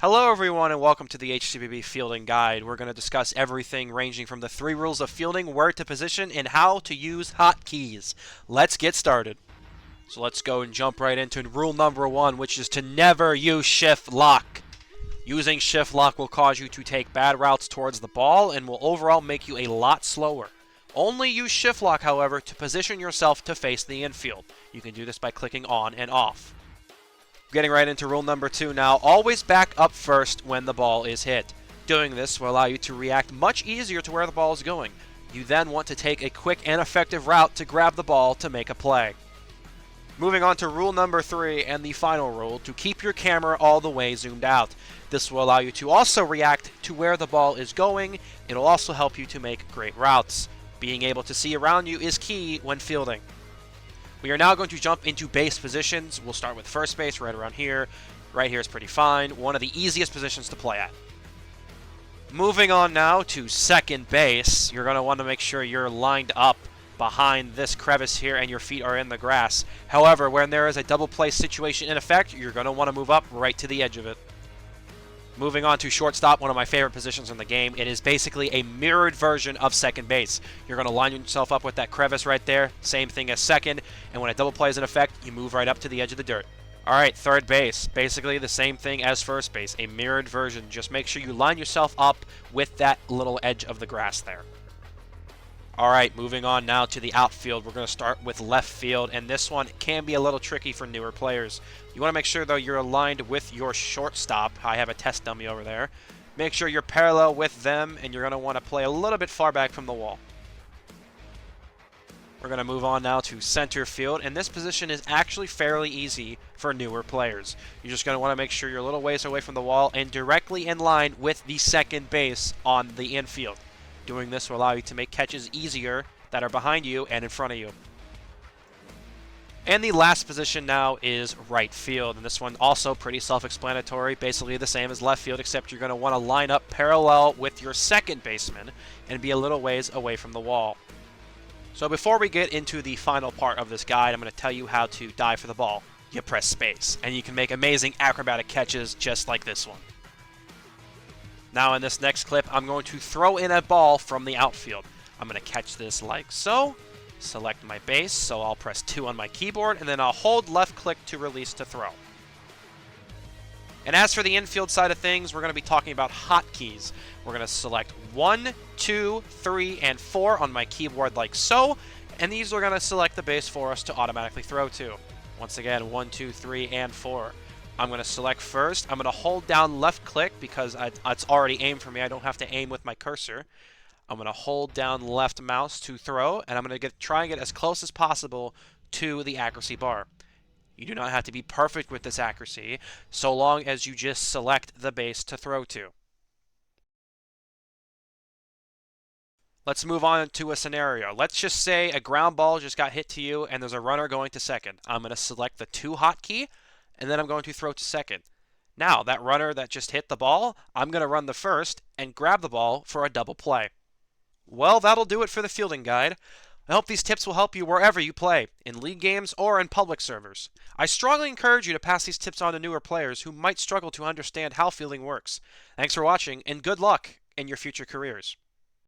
Hello everyone and welcome to the HCBB Fielding Guide. We're going to discuss everything ranging from the 3 rules of fielding, where to position, and how to use hotkeys. Let's get started. So let's go and jump right into rule number 1, which is to never use shift lock. Using shift lock will cause you to take bad routes towards the ball and will overall make you a lot slower. Only use shift lock, however, to position yourself to face the infield. You can do this by clicking on and off. Getting right into rule number 2 now, always back up first when the ball is hit. Doing this will allow you to react much easier to where the ball is going. You then want to take a quick and effective route to grab the ball to make a play. Moving on to rule number 3 and the final rule, to keep your camera all the way zoomed out. This will allow you to also react to where the ball is going. It'll also help you to make great routes. Being able to see around you is key when fielding. We are now going to jump into base positions. We'll start with first base right around here. Right here is pretty fine. One of the easiest positions to play at. Moving on now to second base. You're going to want to make sure you're lined up behind this crevice here and your feet are in the grass. However, when there is a double play situation in effect, you're going to want to move up right to the edge of it. Moving on to shortstop, one of my favorite positions in the game. It is basically a mirrored version of second base. You're going to line yourself up with that crevice right there. Same thing as second. And when a double play is in effect, you move right up to the edge of the dirt. Alright, third base. Basically the same thing as first base. A mirrored version. Just make sure you line yourself up with that little edge of the grass there. Alright, moving on now to the outfield. We're going to start with left field, and this one can be a little tricky for newer players. You want to make sure, though, you're aligned with your shortstop. I have a test dummy over there. Make sure you're parallel with them, and you're going to want to play a little bit far back from the wall. We're going to move on now to center field, and this position is actually fairly easy for newer players. You're just going to want to make sure you're a little ways away from the wall and directly in line with the second base on the infield. Doing this will allow you to make catches easier that are behind you and in front of you. And the last position now is right field, and this one also pretty self-explanatory, basically the same as left field, except you're going to want to line up parallel with your second baseman and be a little ways away from the wall. So before we get into the final part of this guide, I'm going to tell you how to dive for the ball. You press space, and you can make amazing acrobatic catches just like this one. Now in this next clip, I'm going to throw in a ball from the outfield. I'm going to catch this like so, select my base, so I'll press 2 on my keyboard, and then I'll hold left click to release to throw. And as for the infield side of things, we're going to be talking about hotkeys. We're going to select 1, 2, 3, and 4 on my keyboard like so, and these are going to select the base for us to automatically throw to. Once again, 1, 2, 3, and 4. I'm going to select first. I'm going to hold down left click because it's already aimed for me. I don't have to aim with my cursor. I'm going to hold down left mouse to throw, and I'm going to try and get as close as possible to the accuracy bar. You do not have to be perfect with this accuracy, so long as you just select the base to throw to. Let's move on to a scenario. Let's just say a ground ball just got hit to you and there's a runner going to second. I'm going to select the 2 hotkey, and then I'm going to throw to second. Now, that runner that just hit the ball, I'm going to run the first and grab the ball for a double play. Well, that'll do it for the fielding guide. I hope these tips will help you wherever you play, in league games or in public servers. I strongly encourage you to pass these tips on to newer players who might struggle to understand how fielding works. Thanks for watching, and good luck in your future careers.